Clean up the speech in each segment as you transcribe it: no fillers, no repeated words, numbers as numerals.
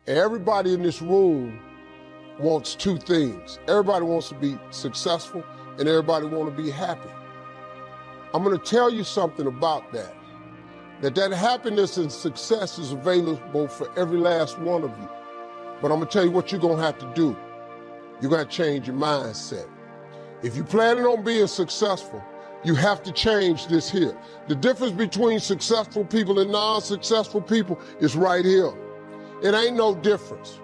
Everybody in this room wants two things. Everybody wants to be successful and everybody wants to be happy. I'm going to tell you something about that. That happiness and success is available for every last one of you. But I'm going to tell you what you're going to have to do. You're going to change your mindset. If you're planning on being successful, you have to change this here. The difference between successful people and non-successful people is right here. It ain't no difference.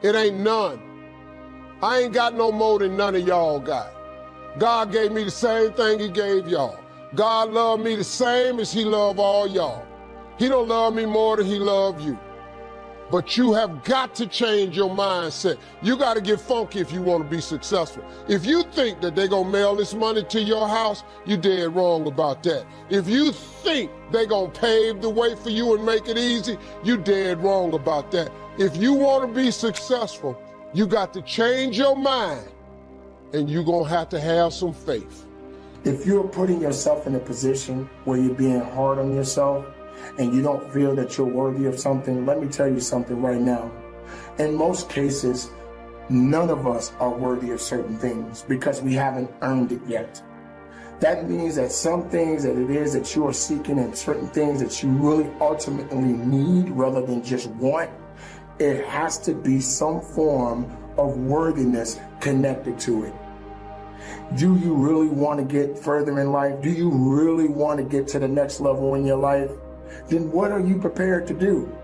It ain't none. I ain't got no more than none of y'all got. God gave me the same thing he gave y'all. God loved me the same as he loved all y'all. He don't love me more than he loved you. But you have got to change your mindset. You got to get funky if you want to be successful. If you think that they're going to mail this money to your house, you're dead wrong about that. If you think they're going to pave the way for you and make it easy, you're dead wrong about that. If you want to be successful, you got to change your mind, and you're going to have some faith. If you're putting yourself in a position where you're being hard on yourself, and you don't feel that you're worthy of something, let me tell you something right now. In most cases, none of us are worthy of certain things because we haven't earned it yet. That means that some things that it is that you are seeking and certain things that you really ultimately need rather than just want, it has to be some form of worthiness connected to it. Do you really want to get further in life? Do you really want to get to the next level in your life? Then what are you prepared to do?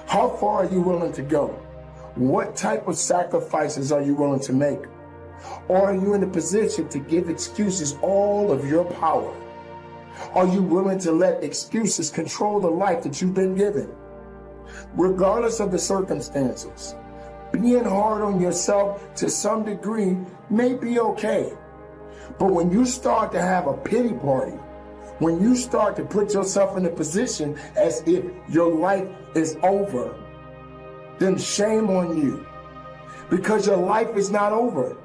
How far are you willing to go? What type of sacrifices are you willing to make? Or are you in a position to give excuses all of your power? Are you willing to let excuses control the life that you've been given? Regardless of the circumstances, being hard on yourself to some degree may be okay. But when you start to have a pity party, when you start to put yourself in a position as if your life is over, then shame on you, because your life is not over.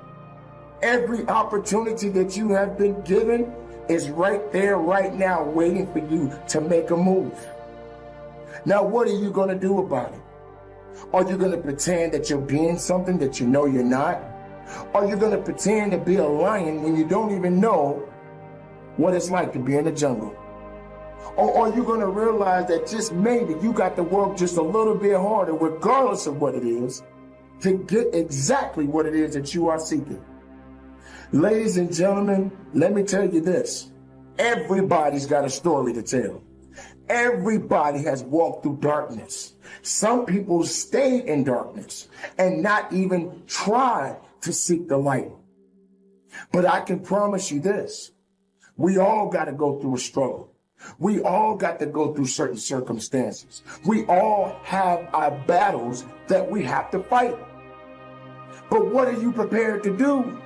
Every opportunity that you have been given is right there, right now, waiting for you to make a move. Now, what are you going to do about it? Are you going to pretend that you're being something that you know you're not? Are you going to pretend to be a lion when you don't even know what it's like to be in the jungle? Or are you going to realize that just maybe you got to work just a little bit harder, regardless of what it is, to get exactly what it is that you are seeking? Ladies and gentlemen, let me tell you this. Everybody's got a story to tell. Everybody has walked through darkness. Some people stayed in darkness and not even tried to seek the light. But I can promise you this. We all got to go through a struggle. We all got to go through certain circumstances. We all have our battles that we have to fight. But what are you prepared to do?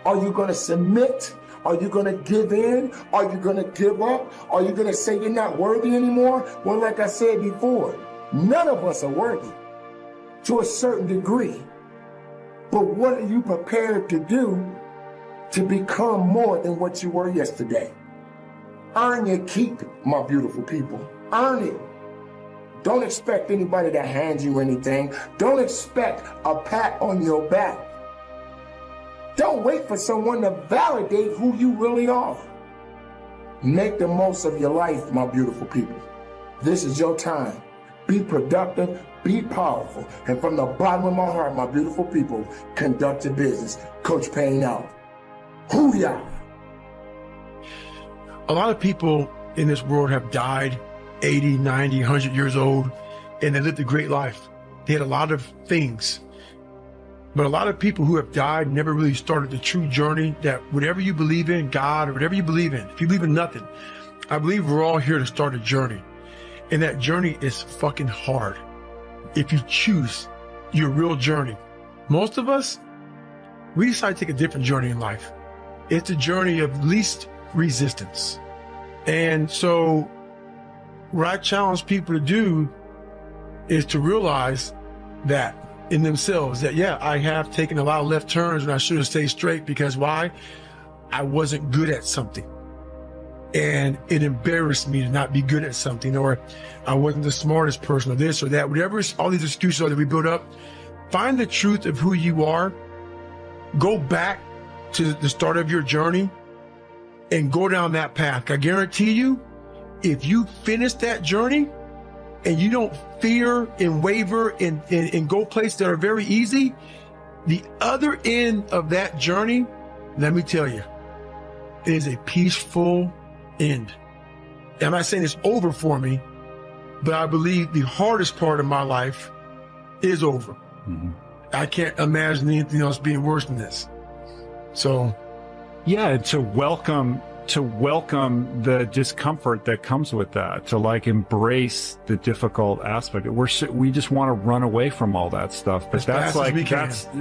Are you going to submit? Are you going to give in? Are you going to give up? Are you going to say you're not worthy anymore? Well, like I said before, none of us are worthy to a certain degree. But what are you prepared to do to become more than what you were yesterday? Earn your keep, my beautiful people. Earn it. Don't expect anybody to hand you anything. Don't expect a pat on your back. Don't wait for someone to validate who you really are. Make the most of your life, my beautiful people. This is your time. Be productive, be powerful, and from the bottom of my heart, my beautiful people, conduct your business. Coach Payne out. Hoo-yah! A lot of people in this world have died 80, 90, 100 years old, and they lived a great life. They had a lot of things. But a lot of people who have died never really started the true journey that whatever you believe in, God, or whatever you believe in, if you believe in nothing, I believe we're all here to start a journey. And that journey is fucking hard. If you choose your real journey. Most of us, we decide to take a different journey in life. It's a journey of least resistance. And so what I challenge people to do is to realize that in themselves that, yeah, I have taken a lot of left turns and I should have stayed straight because why? I wasn't good at something. and it embarrassed me to not be good at something, or I wasn't the smartest person, or this or that, whatever all these excuses are that we build up. Find the truth of who you are. Go back to the start of your journey and go down that path. I guarantee you, if you finish that journey and you don't fear and waver and go places that are very easy, the other end of that journey, let me tell you, is a peaceful end. I'm not saying it's over for me, but I believe the hardest part of my life is over. Mm-hmm. I can't imagine anything else being worse than this. So, yeah, to welcome the discomfort that comes with that, to like embrace the difficult aspect. We just want to run away from all that stuff. But that's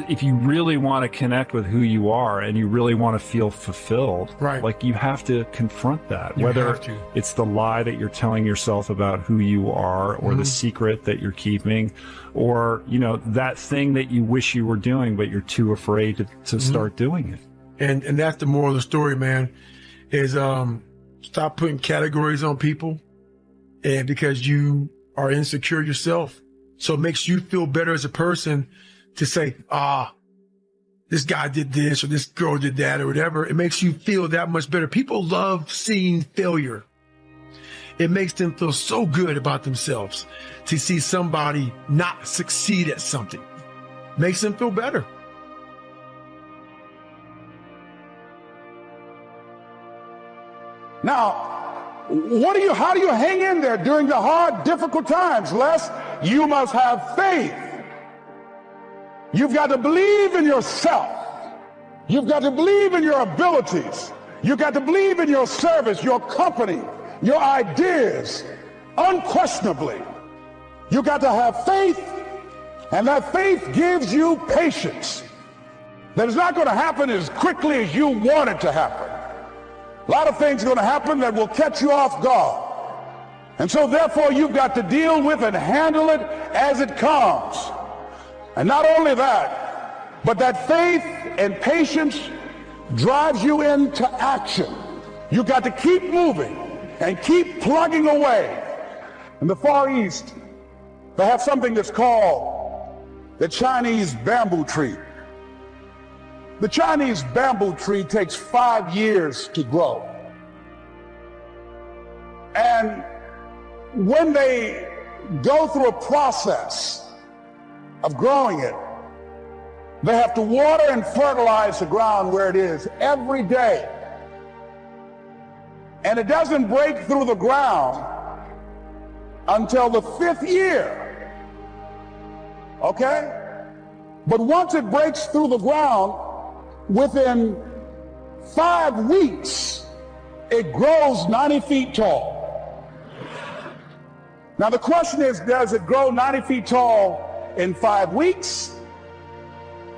if you really want to connect with who you are and you really want to feel fulfilled, right? Like you have to confront that, whether it's the lie that you're telling yourself about who you are, or the secret that you're keeping, or, you know, that thing that you wish you were doing, but you're too afraid to start doing it. And that's the moral of the story, man. Is stop putting categories on people, and because you are insecure yourself. So it makes you feel better as a person to say, this guy did this or this girl did that or whatever. It makes you feel that much better. People love seeing failure. It makes them feel so good about themselves to see somebody not succeed at something. Makes them feel better. Now, how do you hang in there during the hard, difficult times, Les? You must have faith. You've got to believe in yourself. You've got to believe in your abilities. You've got to believe in your service, your company, your ideas, unquestionably. You've got to have faith, and that faith gives you patience. That is not going to happen as quickly as you want it to happen. A lot of things are going to happen that will catch you off guard. And so therefore you've got to deal with and handle it as it comes. And not only that, but that faith and patience drives you into action. You've got to keep moving and keep plugging away. In the Far East, they have something that's called the Chinese bamboo tree. The Chinese bamboo tree takes 5 years to grow. And when they go through a process of growing it, they have to water and fertilize the ground where it is every day. And it doesn't break through the ground until the 5th year. Okay? But once it breaks through the ground, within 5 weeks, it grows 90 feet tall. Now the question is, does it grow 90 feet tall in 5 weeks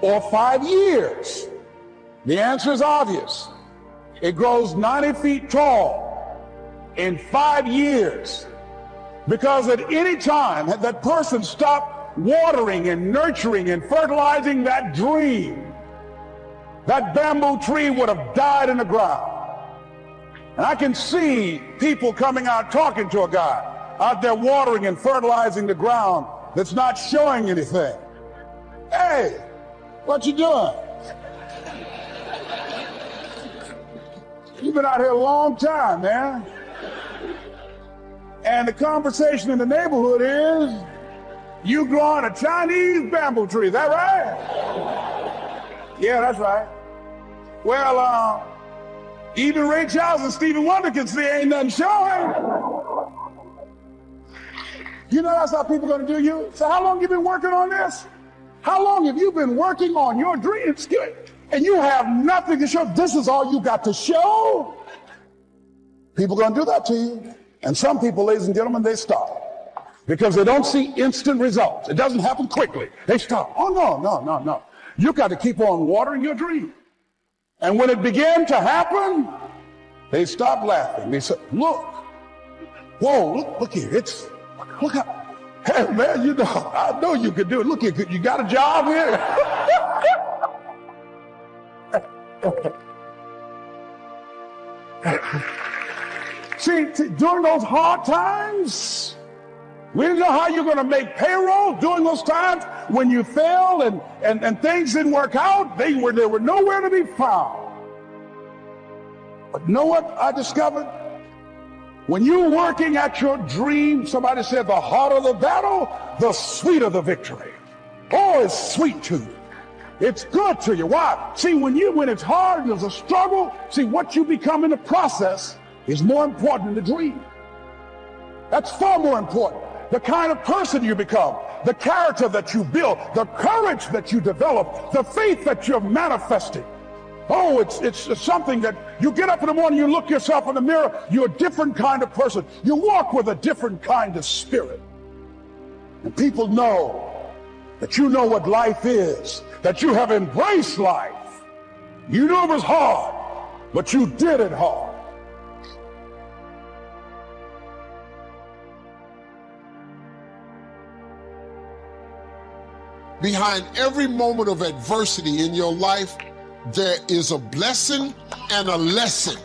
or 5 years? The answer is obvious. It grows 90 feet tall in 5 years, because at any time had that person stopped watering and nurturing and fertilizing that dream, that bamboo tree would have died in the ground. And I can see people coming out talking to a guy out there watering and fertilizing the ground that's not showing anything. Hey, what you doing? You've been out here a long time, man. And the conversation in the neighborhood is, you growing a Chinese bamboo tree, is that right? Yeah, that's right. Well, even Ray Charles and Stevie Wonder can see ain't nothing showing. You know that's how people are going to do you? So how long have you been working on this? How long have you been working on your dreams? And you have nothing to show. This is all you got to show? People are going to do that to you. And some people, ladies and gentlemen, they stop. Because they don't see instant results. It doesn't happen quickly. They stop. Oh, no. You got to keep on watering your dream. And when it began to happen, they stopped laughing. They said, look, whoa, look here. Look out. Hey, man, you know, I know you could do it. Look here, you got a job here? See, during those hard times, we didn't know how you're going to make payroll. During those times when you failed and things didn't work out, they were nowhere to be found. But know what I discovered? When you're working at your dream, somebody said the harder the battle, the sweeter the victory. Oh, it's sweet to you. It's good to you. Why? See, when it's hard and there's a struggle, see, what you become in the process is more important than the dream. That's far more important. The kind of person you become, the character that you build, the courage that you develop, the faith that you're manifesting. Oh, it's something that you get up in the morning, you look yourself in the mirror, you're a different kind of person. You walk with a different kind of spirit. And people know that you know what life is, that you have embraced life. You knew it was hard, but you did it hard. Behind every moment of adversity in your life, there is a blessing and a lesson.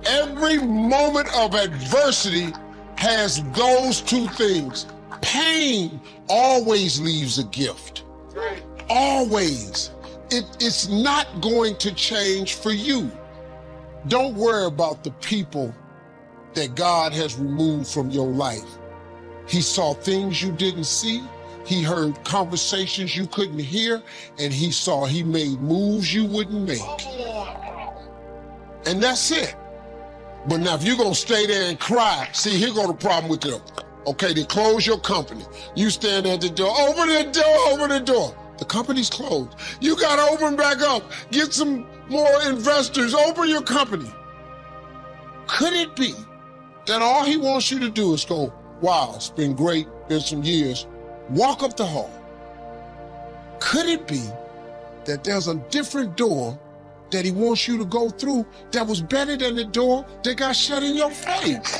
Every moment of adversity has those two things. Pain always leaves a gift. Always. It's not going to change for you. Don't worry about the people that God has removed from your life. He saw things you didn't see. He heard conversations you couldn't hear, and he made moves you wouldn't make. And that's it. But now if you're gonna stay there and cry, see, here go the problem with them. Okay, they close your company. You stand at the door, open the door, open the door. The company's closed. You gotta open back up, get some more investors, open your company. Could it be that all he wants you to do is go, wow, it's been great, been some years, walk up the hall? Could it be that there's a different door that he wants you to go through that was better than the door that got shut in your face?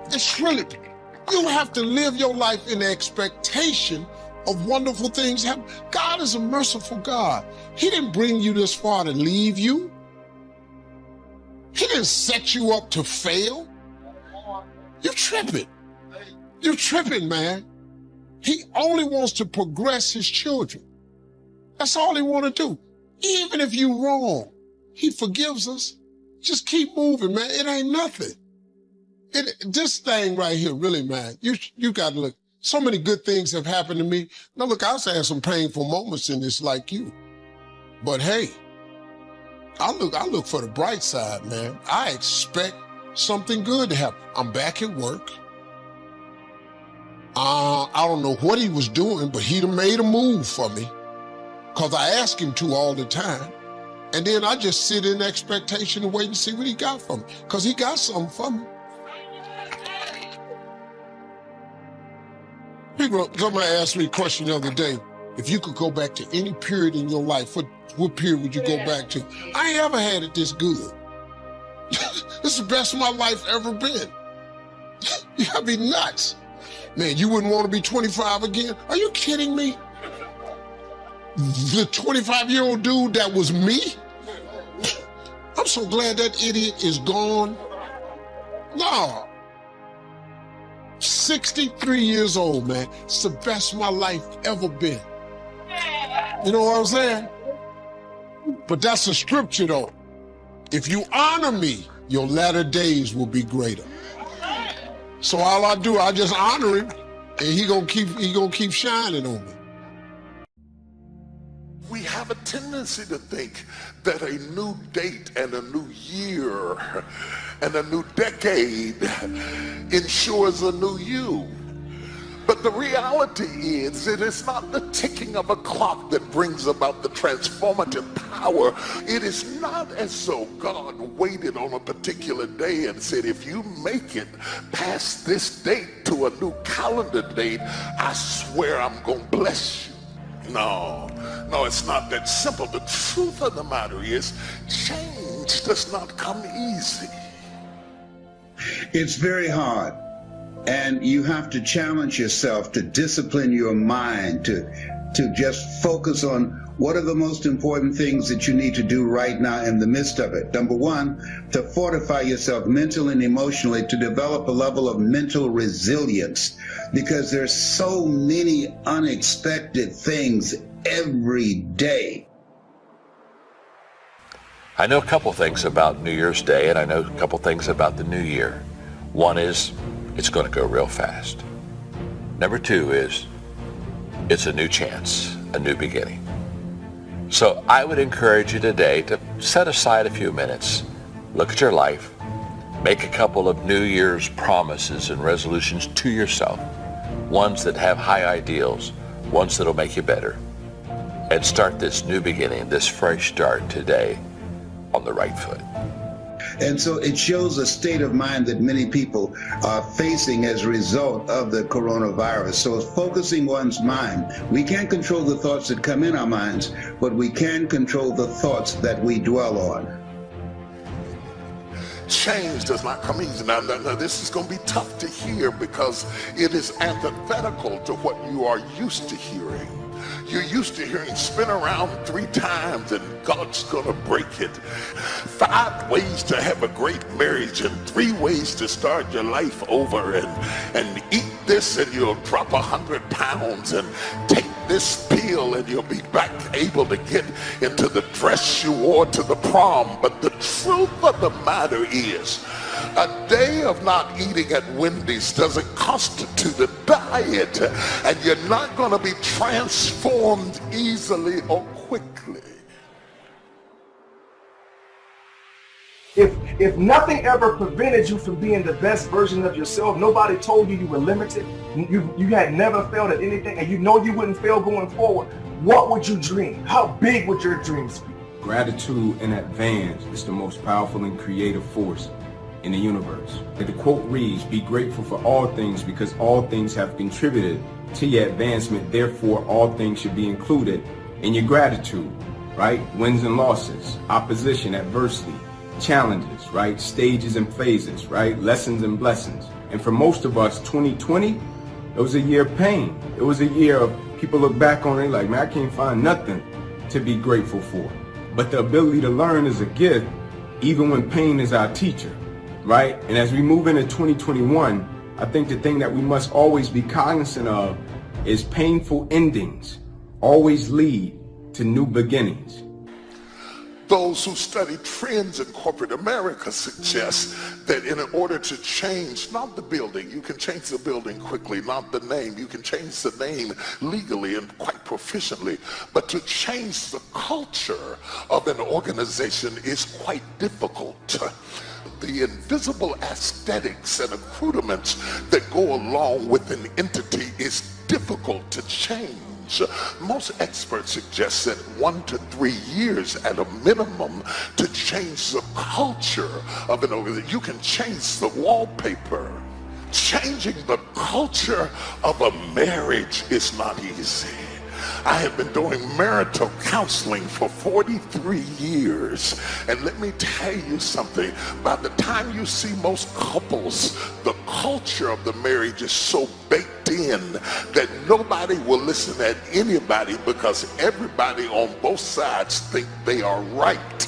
It's really, you have to live your life in the expectation of wonderful things happen. God is a merciful God. He didn't bring you this far to leave you. He didn't set you up to fail. You're tripping. You're tripping, man. He only wants to progress his children. That's all he wants to do. Even if you're wrong, he forgives us. Just keep moving, man. It ain't nothing. This thing right here, really, man, you got to look. So many good things have happened to me. Now, look, I've had some painful moments in this like you. But hey, I look for the bright side, man. I expect something good to happen. I'm back at work. I don't know what he was doing, but he'd have made a move for me because I ask him to all the time. And then I just sit in expectation and wait and see what he got for me because he got something for me. Somebody asked me a question the other day. If you could go back to any period in your life, what period would you go back to? I ain't ever had it this good. This is the best of my life ever been. You gotta be nuts. Man, you wouldn't want to be 25 again? Are you kidding me? The 25-year-old dude that was me? I'm so glad that idiot is gone. No. 63 years old, man. It's the best my life ever been. You know what I'm saying? But that's a scripture, though. If you honor me, your latter days will be greater. So all I do, I just honor him, and he gonna keep shining on me. We have a tendency to think that a new date and a new year and a new decade ensures a new you. But the reality is, it is not the ticking of a clock that brings about the transformative power. It is not as though God waited on a particular day and said, if you make it past this date to a new calendar date, I swear I'm going to bless you. No, it's not that simple. The truth of the matter is, change does not come easy. It's very hard And you have to challenge yourself to discipline your mind, to just focus on what are the most important things that you need to do right now in the midst of it. Number one, to fortify yourself mentally and emotionally, to develop a level of mental resilience, because there's so many unexpected things every day. I know a couple things about New Year's Day, and I know a couple things about the new year. One is it's going to go real fast. Number two is it's a new chance, a new beginning. So I would encourage you today to set aside a few minutes, look at your life, make a couple of New Year's promises and resolutions to yourself, ones that have high ideals, ones that'll make you better, and start this new beginning, this fresh start today on the right foot. And so it shows a state of mind that many people are facing as a result of the coronavirus. So it's focusing one's mind. We can't control the thoughts that come in our minds, but we can control the thoughts that we dwell on. Change does not come easy. Now, this is going to be tough to hear because it is antithetical to what you are used to hearing. You're used to hearing spin around 3 times and God's gonna break it. 5 ways to have a great marriage and 3 ways to start your life over, and eat this and you'll drop 100 pounds, and take this pill and you'll be back able to get into the dress you wore to the prom. But the truth of the matter is, a day of not eating at Wendy's doesn't constitute a diet, and you're not going to be transformed easily or quickly. If nothing ever prevented you from being the best version of yourself, nobody told you you were limited, you had never failed at anything, and you know you wouldn't fail going forward, what would you dream? How big would your dreams be? Gratitude in advance is the most powerful and creative force in the universe. The quote reads, "Be grateful for all things because all things have contributed to your advancement. Therefore, all things should be included in your gratitude," right? Wins and losses, opposition, adversity, challenges, right? Stages and phases, right? Lessons and blessings. And for most of us, 2020, it was a year of pain. It was a year of people look back on it like, man, I can't find nothing to be grateful for. But the ability to learn is a gift, even when pain is our teacher. Right? And as we move into 2021, I think the thing that we must always be cognizant of is painful endings always lead to new beginnings. Those who study trends in corporate America suggest that in order to change, not the building, you can change the building quickly, not the name, you can change the name legally and quite proficiently, but to change the culture of an organization is quite difficult. The invisible aesthetics and accoutrements that go along with an entity is difficult to change. Most experts suggest that 1 to 3 years at a minimum to change the culture of an organization. You can change the wallpaper. Changing the culture of a marriage is not easy. I have been doing marital counseling for 43 years, and let me tell you something. By the time you see most couples, the culture of the marriage is so baked in that nobody will listen at anybody because everybody on both sides think they are right.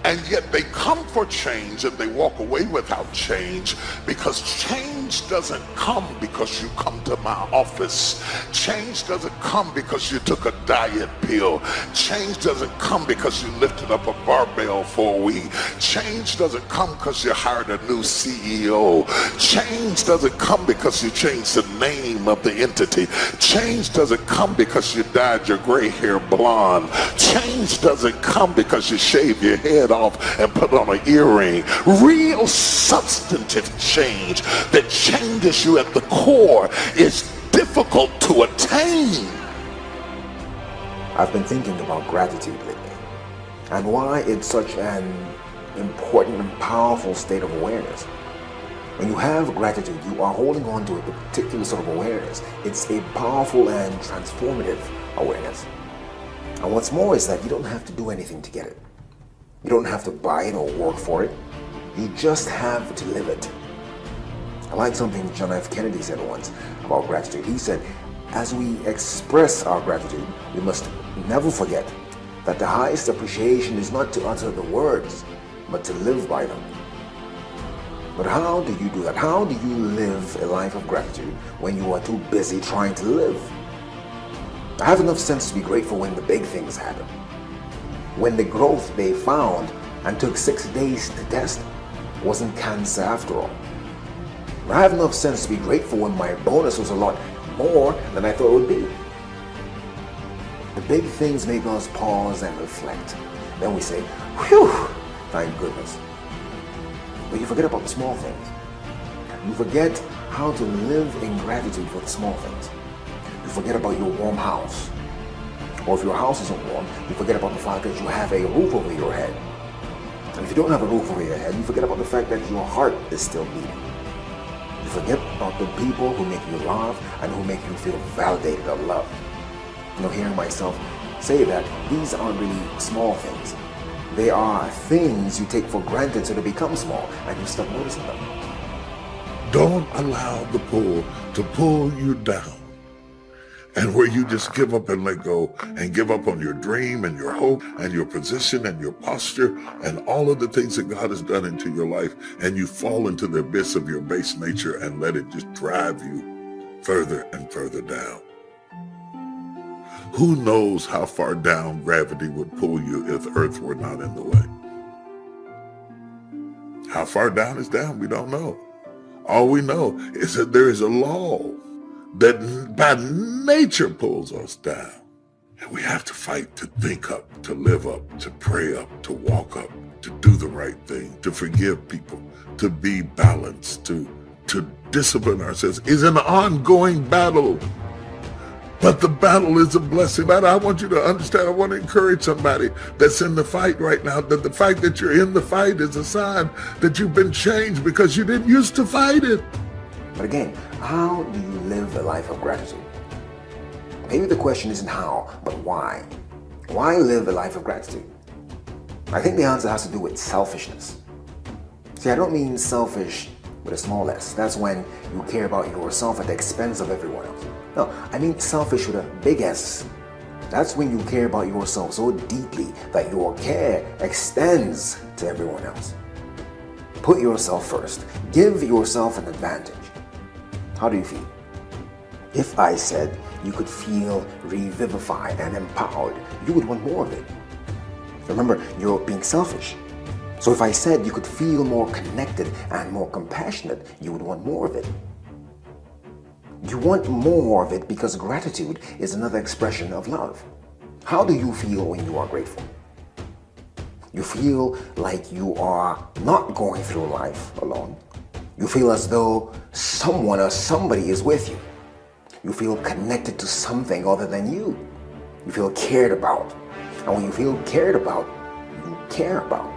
And yet they come for change and they walk away without change, because change doesn't come because you come to my office. Change doesn't come because you took a diet pill. Change doesn't come because you lifted up a barbell for a week. Change doesn't come because you hired a new CEO. Change doesn't come because you changed the name of the entity. Change doesn't come because you dyed your gray hair blonde. Change doesn't come because you shaved your head off and put on an earring. Real substantive change that changes you at the core is difficult to attain. I've been thinking about gratitude lately and why it's such an important and powerful state of awareness. When you have gratitude, you are holding on to a particular sort of awareness. It's a powerful and transformative awareness. And what's more is that you don't have to do anything to get it. You don't have to buy it or work for it. You just have to live it. I like something John F. Kennedy said once about gratitude. He said, as we express our gratitude, we must never forget that the highest appreciation is not to utter the words, but to live by them. But how do you do that? How do you live a life of gratitude when you are too busy trying to live? I have enough sense to be grateful when the big things happen. When the growth they found and took 6 days to test wasn't cancer after all. I have enough sense to be grateful when my bonus was a lot more than I thought it would be. The big things make us pause and reflect. Then we say, whew, thank goodness. But you forget about the small things. You forget how to live in gratitude for the small things. You forget about your warm house. Or if your house isn't warm, you forget about the fact that you have a roof over your head. And if you don't have a roof over your head, you forget about the fact that your heart is still beating. You forget about the people who make you laugh and who make you feel validated or loved. You know, hearing myself say that, these aren't really small things. They are things you take for granted so they become small and you start noticing them. Don't allow the pull to pull you down. And where you just give up and let go and give up on your dream and your hope and your position and your posture and all of the things that God has done into your life, and you fall into the abyss of your base nature and let it just drive you further and further down. Who knows how far down gravity would pull you if Earth were not in the way? How far down is down, we don't know. All we know is that there is a law that by nature pulls us down. And we have to fight to think up, to live up, to pray up, to walk up, to do the right thing, to forgive people, to be balanced, to discipline ourselves. It's an ongoing battle. But the battle is a blessing. I want you to understand, I want to encourage somebody that's in the fight right now, that the fact that you're in the fight is a sign that you've been changed because you didn't used to fight it. But again, how do you live a life of gratitude? Maybe the question isn't how, but why? Why live a life of gratitude? I think the answer has to do with selfishness. See, I don't mean selfish with a small s. That's when you care about yourself at the expense of everyone else. No, I mean selfish with a big S. That's when you care about yourself so deeply that your care extends to everyone else. Put yourself first. Give yourself an advantage. How do you feel? If I said you could feel revivified and empowered, you would want more of it. Remember, you're being selfish. So if I said you could feel more connected and more compassionate, you would want more of it. You want more of it because gratitude is another expression of love. How do you feel when you are grateful? You feel like you are not going through life alone. You feel as though someone or somebody is with you. You feel connected to something other than you. You feel cared about. And when you feel cared about, you care about.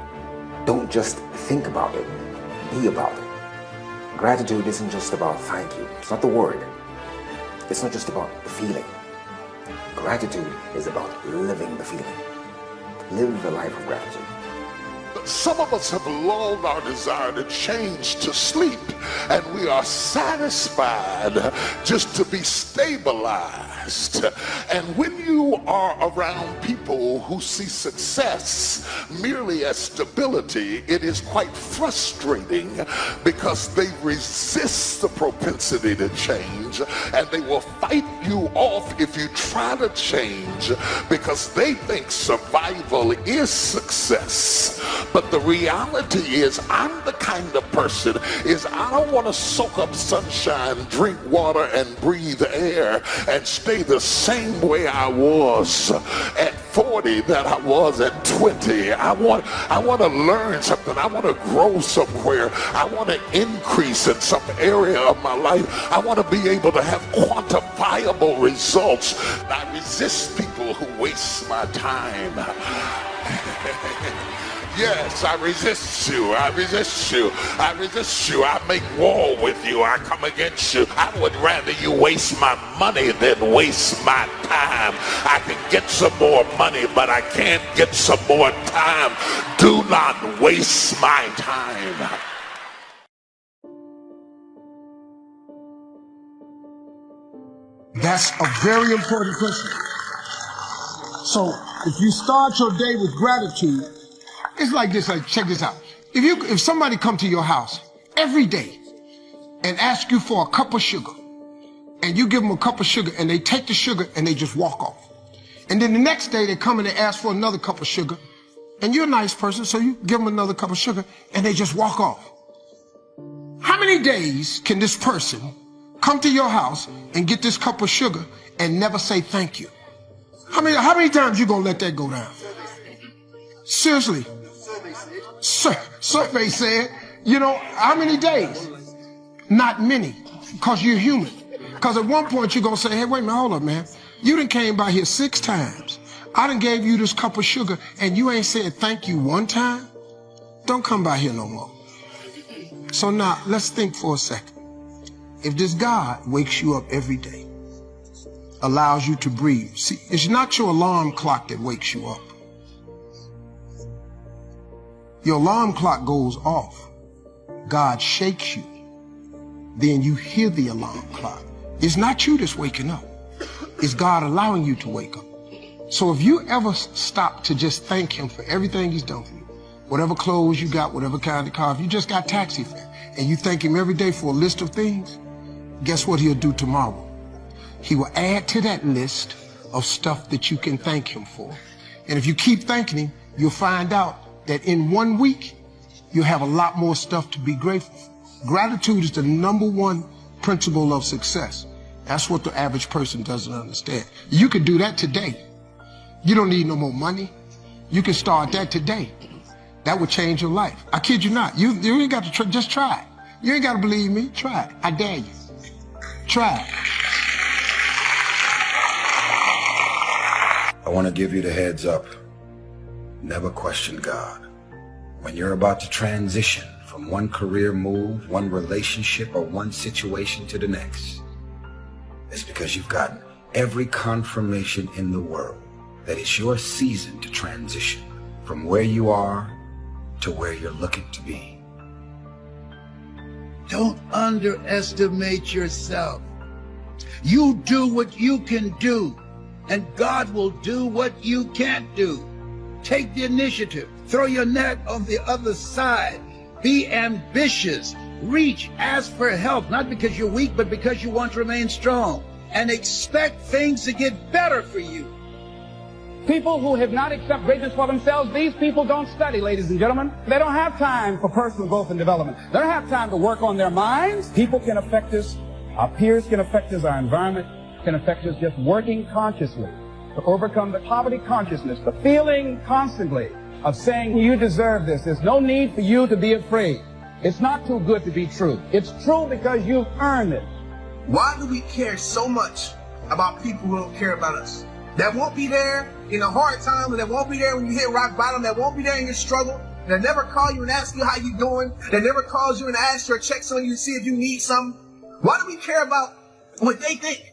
Don't just think about it, be about it. Gratitude isn't just about thank you. It's not the word. It's not just about the feeling. Gratitude is about living the feeling. Live the life of gratitude. Some of us have lulled our desire to change to sleep, and we are satisfied just to be stabilized. And when you are around people who see success merely as stability, it is quite frustrating because they resist the propensity to change, and they will fight you off if you try to change because they think survival is success. But the reality is, I'm the kind of person is I don't want to soak up sunshine, drink water, and breathe air and stay the same way I was at 40 that I was at 20. I want to learn something. I want to grow somewhere. I want to increase in some area of my life. I want to be able to have quantifiable results. I resist people who waste my time. Yes, I resist you. I resist you. I resist you. I make war with you. I come against you. I would rather you waste my money than waste my time. I can get some more money, but I can't get some more time. Do not waste my time. That's a very important principle. So if you start your day with gratitude, it's like this, like, check this out. If somebody come to your house every day and ask you for a cup of sugar, and you give them a cup of sugar and they take the sugar and they just walk off. And then the next day they come and they ask for another cup of sugar, and you're a nice person, so you give them another cup of sugar and they just walk off. How many days can this person come to your house and get this cup of sugar and never say thank you? How many times you gonna let that go down? Seriously. Survey said, you know, how many days? Not many, because you're human. Because at one point you're gonna say, hey, wait a minute, hold up, man. You done came by here 6 times. I done gave you this cup of sugar and you ain't said thank you one time? Don't come by here no more. So now, let's think for a second. If this God wakes you up every day, allows you to breathe. See, it's not your alarm clock that wakes you up. Your alarm clock goes off. God shakes you. Then you hear the alarm clock. It's not you that's waking up. It's God allowing you to wake up. So if you ever stop to just thank him for everything he's done for you, whatever clothes you got, whatever kind of car, if you just got taxi fare, and you thank him every day for a list of things, guess what he'll do tomorrow? He will add to that list of stuff that you can thank him for. And if you keep thanking him, you'll find out that in 1 week, you'll have a lot more stuff to be grateful for. Gratitude is the #1 principle of success. That's what the average person doesn't understand. You can do that today. You don't need no more money. You can start that today. That would change your life. I kid you not. You ain't got to just try it. You ain't got to believe me. Try it. I dare you. Try it. I want to give you the heads up. Never question God. When you're about to transition from one career move, one relationship, or one situation to the next, it's because you've gotten every confirmation in the world that it's your season to transition from where you are to where you're looking to be. Don't underestimate yourself. You do what you can do, and God will do what you can't do. Take the initiative. Throw your net on the other side. Be ambitious. Reach, ask for help, not because you're weak, but because you want to remain strong. And expect things to get better for you. People who have not accepted greatness for themselves, these people don't study, ladies and gentlemen. They don't have time for personal growth and development. They don't have time to work on their minds. People can affect us. Our peers can affect us. Our environment can affect us just working consciously to overcome the poverty consciousness, the feeling constantly of saying you deserve this. There's no need for you to be afraid. It's not too good to be true. It's true because you've earned it. Why do we care so much about people who don't care about us? That won't be there in a hard time, and that won't be there when you hit rock bottom, that won't be there in your struggle, that never call you and ask you how you doing, that never calls you and asks or checks on you to see if you need something. Why do we care about what they think?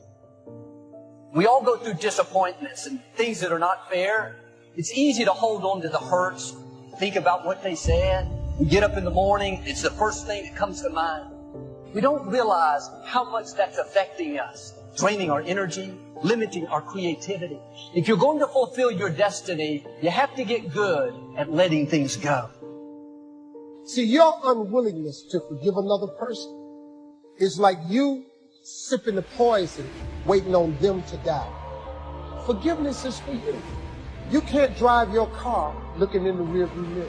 We all go through disappointments and things that are not fair. It's easy to hold on to the hurts, think about what they said. We get up in the morning, it's the first thing that comes to mind. We don't realize how much that's affecting us, draining our energy, limiting our creativity. If you're going to fulfill your destiny, you have to get good at letting things go. See, your unwillingness to forgive another person is like you sipping the poison, waiting on them to die. Forgiveness is for you. You can't drive your car looking in the rearview mirror.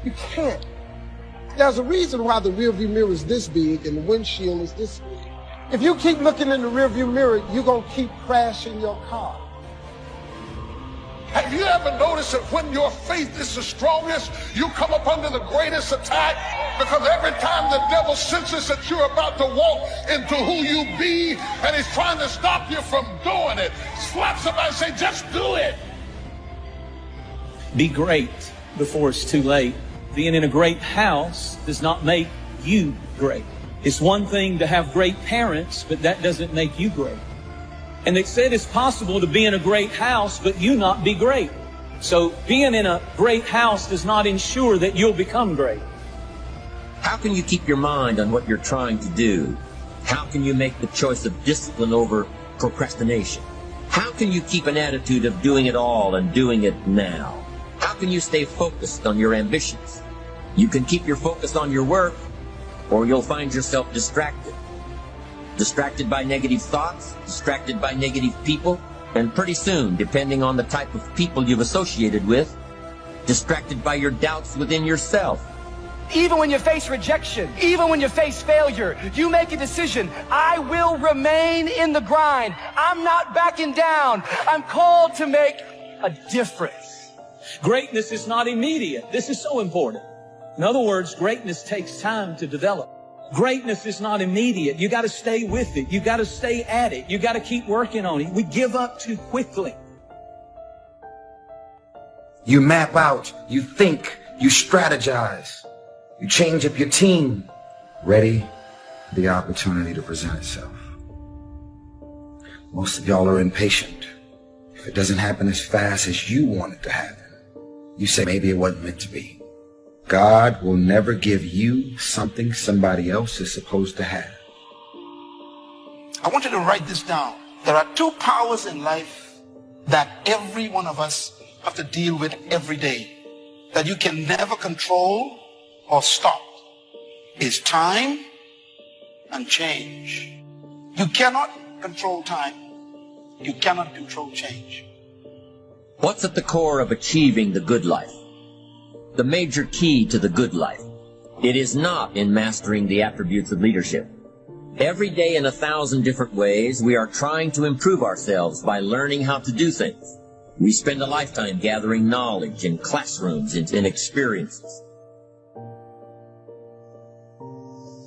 You can't. There's a reason why the rearview mirror is this big and the windshield is this big. If you keep looking in the rearview mirror, you're going to keep crashing your car. Have you ever noticed that when your faith is the strongest, you come up under the greatest attack? Because every time the devil senses that you're about to walk into who you be, and he's trying to stop you from doing it, slap somebody and say, just do it. Be great before it's too late. Being in a great house does not make you great. It's one thing to have great parents, but that doesn't make you great. And they said it's possible to be in a great house, but you not be great. So being in a great house does not ensure that you'll become great. How can you keep your mind on what you're trying to do? How can you make the choice of discipline over procrastination? How can you keep an attitude of doing it all and doing it now? How can you stay focused on your ambitions? You can keep your focus on your work, or you'll find yourself distracted. Distracted by negative thoughts, distracted by negative people, and pretty soon, depending on the type of people you've associated with, distracted by your doubts within yourself. Even when you face rejection, even when you face failure, you make a decision. I will remain in the grind. I'm not backing down. I'm called to make a difference. Greatness is not immediate. This is so important. In other words, greatness takes time to develop. Greatness is not immediate. You got to stay with it. You got to stay at it. You got to keep working on it. We give up too quickly. You map out, you think, you strategize, you change up your team, ready for the opportunity to present itself. Most of y'all are impatient. If it doesn't happen as fast as you want it to happen, you say maybe it wasn't meant to be. God will never give you something somebody else is supposed to have. I want you to write this down. There are two powers in life that every one of us have to deal with every day, that you can never control or stop. Is time and change. You cannot control time. You cannot control change. What's at the core of achieving the good life? The major key to the good life. It is not in mastering the attributes of leadership. Every day in 1,000 different ways, we are trying to improve ourselves by learning how to do things. We spend a lifetime gathering knowledge in classrooms and in experiences.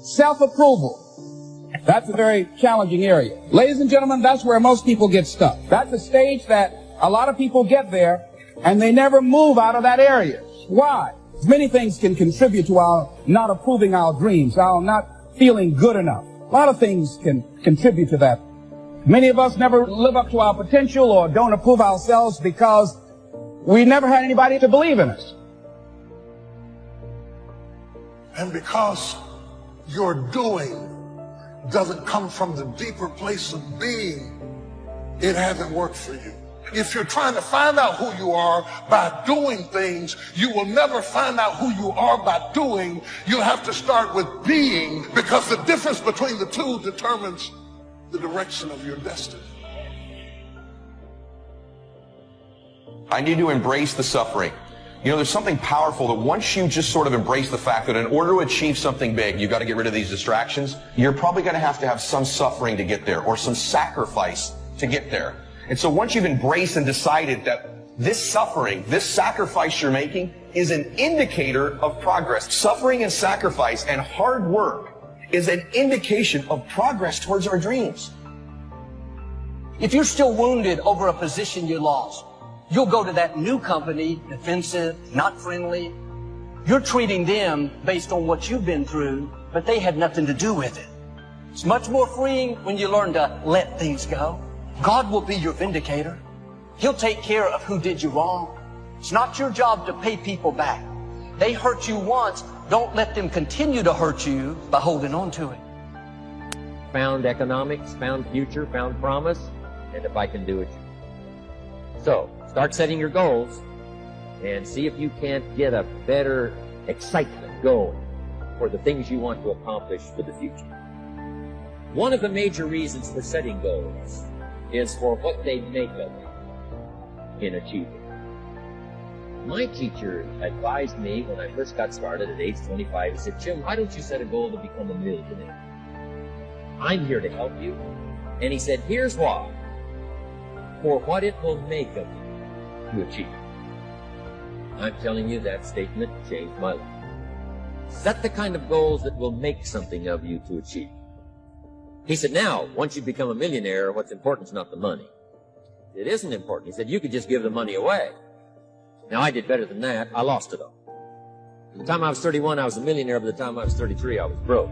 Self-approval. That's a very challenging area. Ladies and gentlemen, that's where most people get stuck. That's a stage that a lot of people get there, and they never move out of that area. Why? Many things can contribute to our not approving our dreams, our not feeling good enough. A lot of things can contribute to that. Many of us never live up to our potential or don't approve ourselves because we never had anybody to believe in us. And because your doing doesn't come from the deeper place of being, it hasn't worked for you. If you're trying to find out who you are by doing things, you will never find out who you are by doing. You'll have to start with being, because the difference between the two determines the direction of your destiny. I need to embrace the suffering. You know, there's something powerful that once you just sort of embrace the fact that in order to achieve something big, you've got to get rid of these distractions. You're probably going to have some suffering to get there, or some sacrifice to get there. And so once you've embraced and decided that this suffering, this sacrifice you're making is an indicator of progress. Suffering and sacrifice and hard work is an indication of progress towards our dreams. If you're still wounded over a position you lost, you'll go to that new company, defensive, not friendly. You're treating them based on what you've been through, but they had nothing to do with it. It's much more freeing when you learn to let things go. God will be your vindicator. He'll take care of who did you wrong. It's not your job to pay people back. They hurt you once. Don't let them continue to hurt you by holding on to it. Found economics, found future, found promise, and if I can do it. So, start setting your goals and see if you can't get a better excitement going for the things you want to accomplish for the future. One of the major reasons for setting goals is for what they make of it in achieving. My teacher advised me when I first got started at age 25, he said, "Jim, why don't you set a goal to become a millionaire? I'm here to help you." And he said, "Here's why. For what it will make of you to achieve." I'm telling you, that statement changed my life. Set the kind of goals that will make something of you to achieve. He said, now, once you become a millionaire, what's important is not the money. It isn't important. He said, you could just give the money away. Now, I did better than that. I lost it all. By the time I was 31, I was a millionaire. By the time I was 33, I was broke.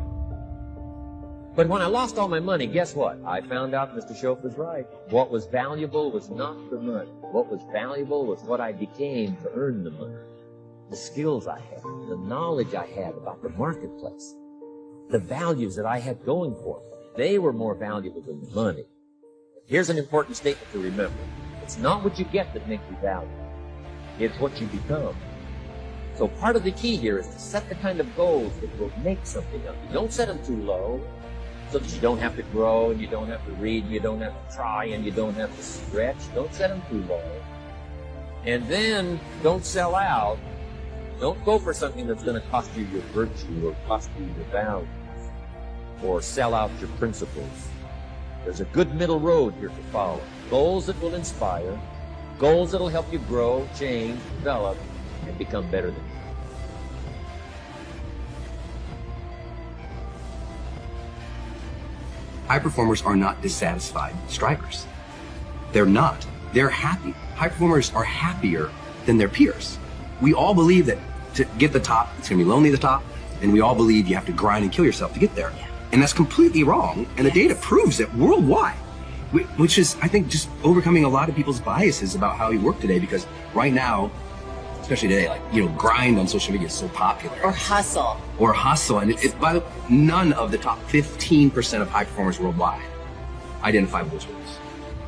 But when I lost all my money, guess what? I found out Mr. Schoaf was right. What was valuable was not the money. What was valuable was what I became to earn the money. The skills I had, the knowledge I had about the marketplace, the values that I had going for me. They were more valuable than the money. Here's an important statement to remember. It's not what you get that makes you valuable. It's what you become. So part of the key here is to set the kind of goals that will make something of you. Don't set them too low so that you don't have to grow and you don't have to read and you don't have to try and you don't have to stretch. Don't set them too low. And then don't sell out. Don't go for something that's going to cost you your virtue or cost you your values or sell out your principles. There's a good middle road here to follow. Goals that will inspire, goals that will help you grow, change, develop, and become better than you. High performers are not dissatisfied strivers. They're not. They're happy. High performers are happier than their peers. We all believe that to get the top, it's going to be lonely at the top, and we all believe you have to grind and kill yourself to get there. And that's completely wrong, and the data proves it worldwide, which is, I think, just overcoming a lot of people's biases about how you work today, because right now, especially today, like, grind on social media is so popular. Or hustle. And by the way, none of the top 15% of high performers worldwide identify with those words.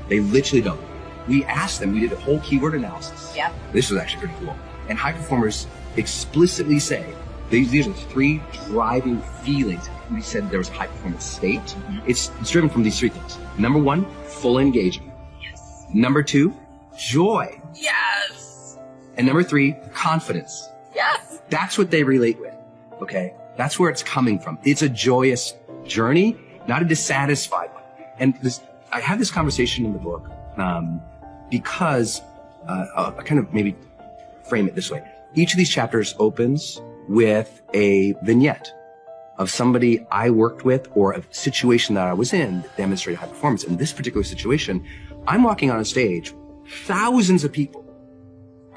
They literally don't. We asked them, we did a whole keyword analysis. Yep. This was actually pretty cool. And high performers explicitly say, these are 3 driving feelings. We said there was a high performance state. Mm-hmm. It's driven from these 3 things. Number 1, full engagement. Yes. Number 2, joy. Yes. And number 3, confidence. Yes. That's what they relate with, okay? That's where it's coming from. It's a joyous journey, not a dissatisfied one. And I had this conversation in the book because I'll kind of maybe frame it this way. Each of these chapters opens with a vignette of somebody I worked with or a situation that I was in that demonstrated high performance. In this particular situation, I'm walking on a stage, thousands of people,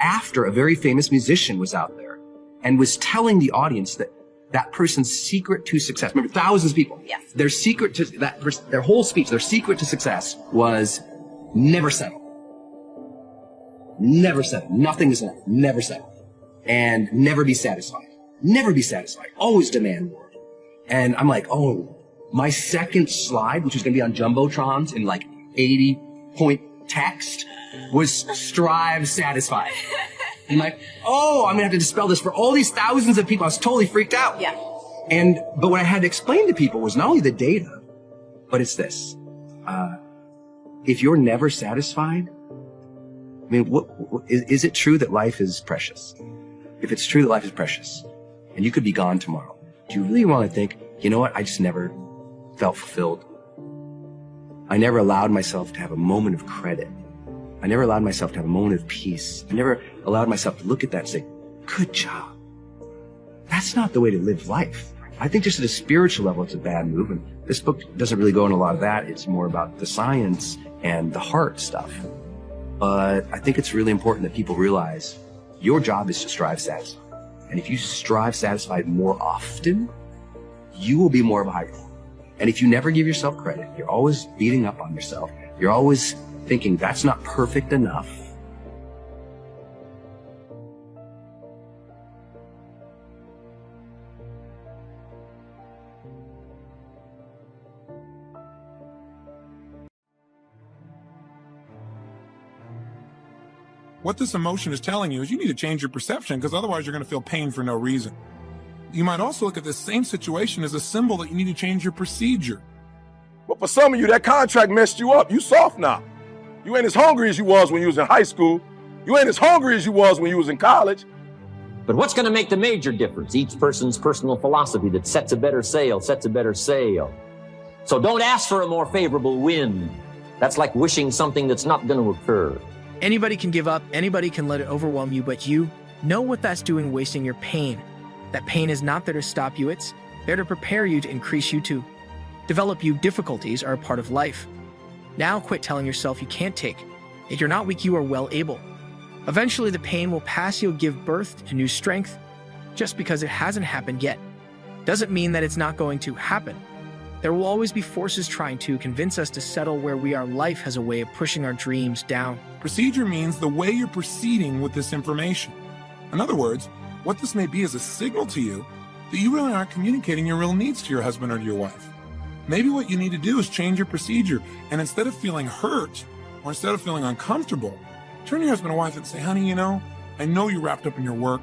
after a very famous musician was out there and was telling the audience that that person's secret to success, remember, thousands of people, yes. Their secret to that, their whole speech, their secret to success was never settle. Never settle. Nothing is enough. Never settle. And never be satisfied. Never be satisfied. Always demand more. And I'm like, oh, my second slide, which was going to be on Jumbotrons in like 80-point text, was strive satisfied. I'm like, oh, I'm going to have to dispel this for all these thousands of people. I was totally freaked out. Yeah. But what I had to explain to people was not only the data, but it's this. If you're never satisfied, I mean, is it true that life is precious? If it's true that life is precious and you could be gone tomorrow, do you really want to think, you know what, I just never felt fulfilled? I never allowed myself to have a moment of credit. I never allowed myself to have a moment of peace. I never allowed myself to look at that and say, good job. That's not the way to live life. I think just at a spiritual level, it's a bad move. And this book doesn't really go into a lot of that. It's more about the science and the heart stuff. But I think it's really important that people realize your job is to strive satisfied. And if you strive satisfied more often, you will be more of a high performer. And if you never give yourself credit, you're always beating up on yourself, you're always thinking that's not perfect enough, What this emotion is telling you is you need to change your perception, because otherwise you're going to feel pain for no reason. You might also look at this same situation as a symbol that you need to change your procedure. But for some of you, that contract messed you up. You soft now. You ain't as hungry as you was when you was in high school. You ain't as hungry as you was when you was in college. But what's going to make the major difference? Each person's personal philosophy that sets a better sail, sets a better sail. So don't ask for a more favorable wind. That's like wishing something that's not going to occur. Anybody can give up, anybody can let it overwhelm you, but you know what that's doing, wasting your pain. That pain is not there to stop you, it's there to prepare you, to increase you, to develop you. Difficulties are a part of life. Now quit telling yourself you can't take. If you're not weak, you are well able. Eventually the pain will pass, you'll give birth to new strength. Just because it hasn't happened yet doesn't mean that it's not going to happen. There will always be forces trying to convince us to settle where we are. Life has a way of pushing our dreams down. Procedure means the way you're proceeding with this information. In other words, what this may be is a signal to you that you really aren't communicating your real needs to your husband or to your wife. Maybe what you need to do is change your procedure. And instead of feeling hurt or instead of feeling uncomfortable, turn to your husband or wife and say, honey, I know you're wrapped up in your work.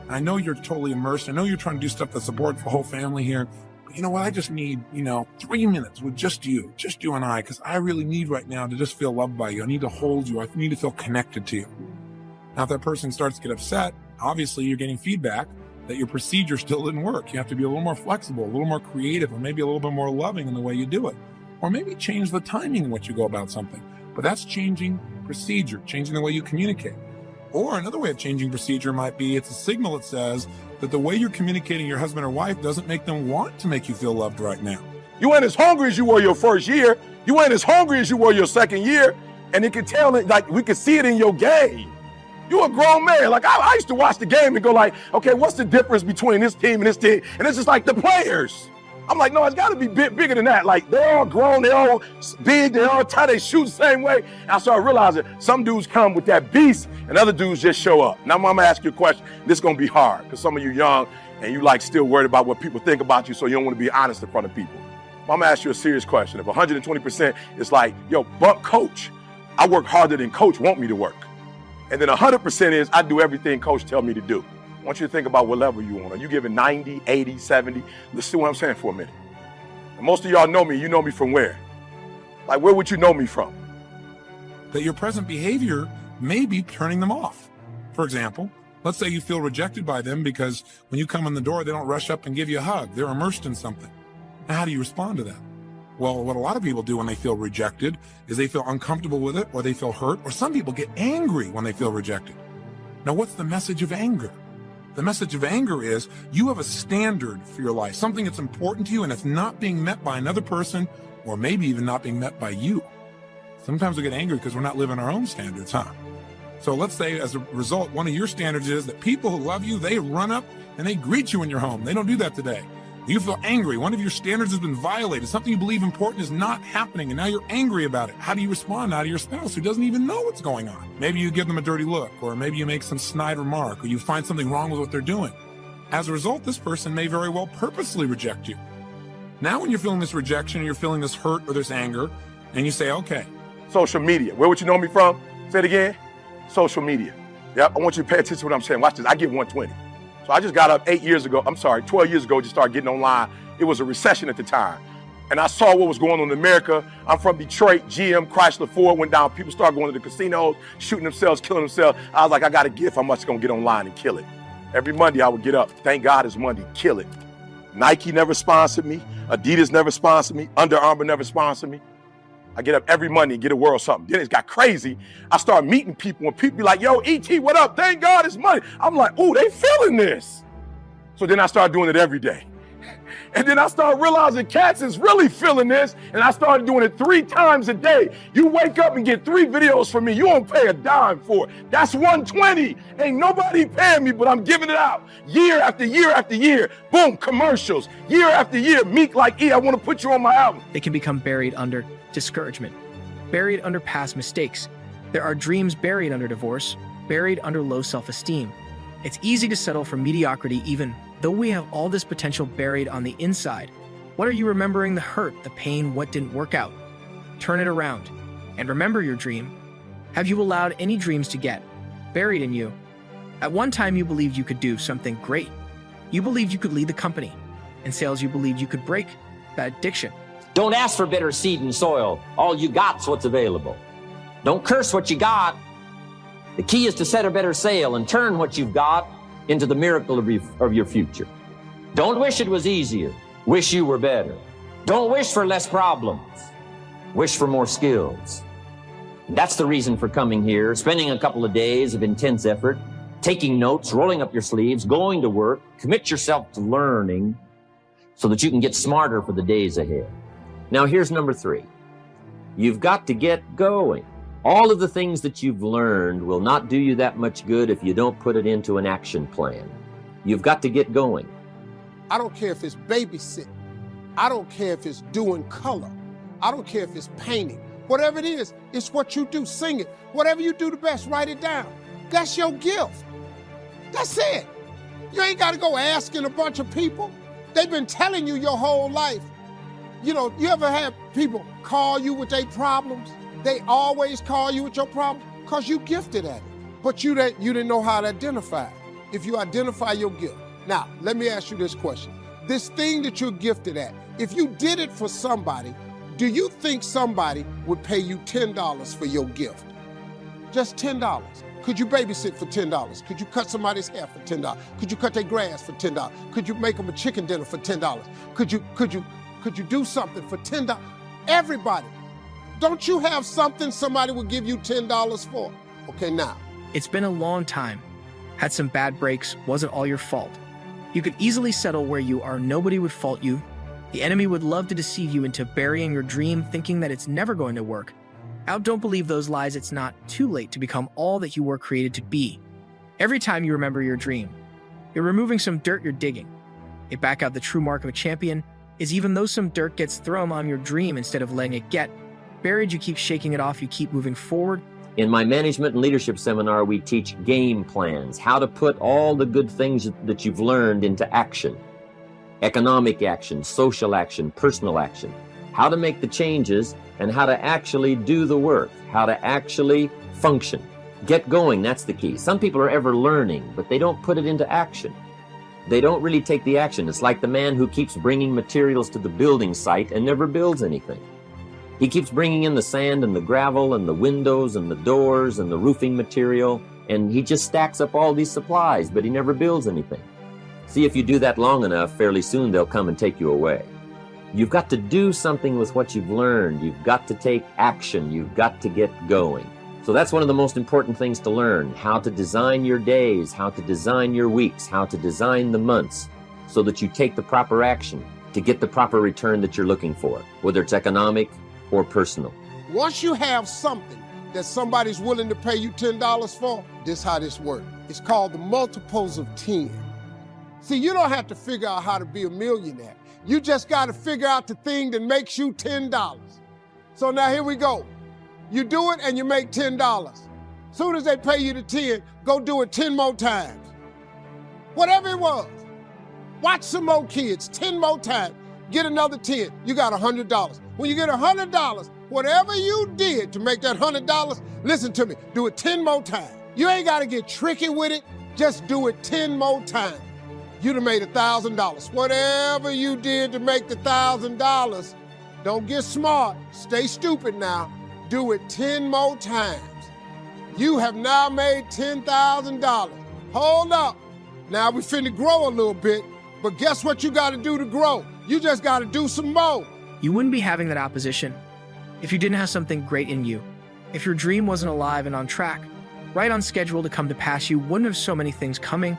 I know you're totally immersed. I know you're trying to do stuff that supports the whole family here. But you know what? I just need, 3 minutes with just you and I, because I really need right now to just feel loved by you. I need to hold you. I need to feel connected to you. Now, if that person starts to get upset, obviously you're getting feedback that your procedure still didn't work. You have to be a little more flexible, a little more creative, or maybe a little bit more loving in the way you do it. Or maybe change the timing in which you go about something. But that's changing procedure, changing the way you communicate. Or another way of changing procedure might be it's a signal that says that the way you're communicating your husband or wife doesn't make them want to make you feel loved right now. You ain't as hungry as you were your first year. You ain't as hungry as you were your second year. And it can tell it, like we can see it in your game. You're a grown man. Like I used to watch the game and go like, okay, what's the difference between this team and this team? And it's just like the players. I'm like, no, it's got to be bigger than that. Like they're all grown, they're all big, they're all tight, they shoot the same way. And I started realizing some dudes come with that beast and other dudes just show up. Now I'm gonna ask you a question. This is gonna be hard because some of you young and you like still worried about what people think about you, so you don't want to be honest in front of people. But I'm gonna ask you a serious question. If 120% is like, yo, but coach, I work harder than coach want me to work. And then 100% is I do everything coach tell me to do. I want you to think about what level you on. Are you giving 90, 80, 70? Let's see what I'm saying for a minute. And most of y'all know me. You know me from where? Like, where would you know me from? That your present behavior may be turning them off. For example, let's say you feel rejected by them because when you come in the door, they don't rush up and give you a hug. They're immersed in something. Now, how do you respond to that? Well, what a lot of people do when they feel rejected is they feel uncomfortable with it, or they feel hurt, or some people get angry when they feel rejected. Now, what's the message of anger? The message of anger is you have a standard for your life, something that's important to you, and it's not being met by another person, or maybe even not being met by you. Sometimes we get angry because we're not living our own standards, huh? So let's say as a result, one of your standards is that people who love you, they run up and they greet you in your home. They don't do that today. You feel angry. One of your standards has been violated. Something you believe important is not happening, and now you're angry about it. How do you respond now to your spouse who doesn't even know what's going on? Maybe you give them a dirty look, or maybe you make some snide remark, or you find something wrong with what they're doing. As a result, this person may very well purposely reject you. Now when you're feeling this rejection, or you're feeling this hurt or this anger, and you say, okay. Social media. Where would you know me from? Say it again. Social media. Yep, I want you to pay attention to what I'm saying. Watch this. I get 120. So I just got up 12 years ago, just started getting online. It was a recession at the time. And I saw what was going on in America. I'm from Detroit. GM, Chrysler, Ford went down. People started going to the casinos, shooting themselves, killing themselves. I was like, I got a gift. I'm just going to get online and kill it. Every Monday I would get up. Thank God it's Monday. Kill it. Nike never sponsored me. Adidas never sponsored me. Under Armour never sponsored me. I get up every Monday and get a world something. Then it got crazy. I started meeting people, and people be like, yo, E.T., what up? Thank God it's money. I'm like, ooh, they feeling this. So then I started doing it every day. And then I started realizing cats is really feeling this, and I started doing it 3 times a day. You wake up and get 3 videos from me. You won't pay a dime for it. That's 120. Ain't nobody paying me, but I'm giving it out. Year after year after year. Boom, commercials. Year after year. Meek like, I want to put you on my album. They can become buried under discouragement, buried under past mistakes. There are dreams buried under divorce, buried under low self-esteem. It's easy to settle for mediocrity even though we have all this potential buried on the inside. What are you remembering? The hurt, the pain, what didn't work out? Turn it around and remember your dream. Have you allowed any dreams to get buried in you? At one time, you believed you could do something great. You believed you could lead the company. In sales, you believed you could break that addiction. Don't ask for better seed and soil. All you got's what's available. Don't curse what you got. The key is to set a better sail and turn what you've got into the miracle of your future. Don't wish it was easier. Wish you were better. Don't wish for less problems. Wish for more skills. That's the reason for coming here, spending a couple of days of intense effort, taking notes, rolling up your sleeves, going to work, commit yourself to learning so that you can get smarter for the days ahead. Now, here's number 3. You've got to get going. All of the things that you've learned will not do you that much good if you don't put it into an action plan. You've got to get going. I don't care if it's babysitting. I don't care if it's doing color. I don't care if it's painting. Whatever it is, it's what you do. Sing it. Whatever you do the best, write it down. That's your gift. That's it. You ain't got to go asking a bunch of people. They've been telling you your whole life. You know, you ever have people call you with their problems? They always call you with your problems because you gifted at it. But you didn't know how to identify it. If you identify your gift. Now, let me ask you this question. This thing that you're gifted at, if you did it for somebody, do you think somebody would pay you $10 for your gift? Just $10. Could you babysit for $10? Could you cut somebody's hair for $10? Could you cut their grass for $10? Could you make them a chicken dinner for $10? Could you do something for $10? Everybody. Don't you have something somebody would give you $10 for? Okay, now. It's been a long time. Had some bad breaks, wasn't all your fault. You could easily settle where you are, nobody would fault you. The enemy would love to deceive you into burying your dream, thinking that it's never going to work. Don't believe those lies. It's not too late to become all that you were created to be. Every time you remember your dream, you're removing some dirt you're digging. Back out the true mark of a champion is even though some dirt gets thrown on your dream, instead of letting it get buried, you keep shaking it off, you keep moving forward. In my management and leadership seminar, we teach game plans, how to put all the good things that you've learned into action. Economic action, social action, personal action. How to make the changes and how to actually do the work, how to actually function. Get going, that's the key. Some people are ever learning, but they don't put it into action. They don't really take the action. It's like the man who keeps bringing materials to the building site and never builds anything. He keeps bringing in the sand and the gravel and the windows and the doors and the roofing material, and he just stacks up all these supplies, but he never builds anything. See, if you do that long enough, fairly soon they'll come and take you away. You've got to do something with what you've learned. You've got to take action. You've got to get going. So that's one of the most important things to learn, how to design your days, how to design your weeks, how to design the months, so that you take the proper action to get the proper return that you're looking for, whether it's economic or personal. Once you have something that somebody's willing to pay you $10 for, this is how this works. It's called the multiples of 10. See, you don't have to figure out how to be a millionaire. You just got to figure out the thing that makes you $10. So now here we go. You do it and you make $10. Soon as they pay you the 10, go do it 10 more times. Whatever it was. Watch some more kids, 10 more times. Get another 10, you got $100. When you get $100, whatever you did to make that $100, listen to me, do it 10 more times. You ain't gotta get tricky with it, just do it 10 more times. You'd have made $1,000. Whatever you did to make the $1,000, don't get smart, stay stupid now. Do it 10 more times. You have now made $10,000. Hold up. Now we finna grow a little bit, but guess what you gotta do to grow? You just gotta do some more. You wouldn't be having that opposition if you didn't have something great in you. If your dream wasn't alive and on track, right on schedule to come to pass, you wouldn't have so many things coming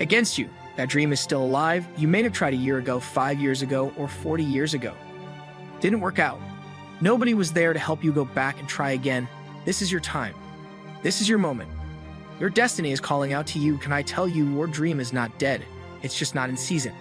against you. That dream is still alive. You may have tried a year ago, 5 years ago, or 40 years ago. Didn't work out. Nobody was there to help you go back and try again. This is your time. This is your moment. Your destiny is calling out to you. Can I tell you, your dream is not dead. It's just not in season.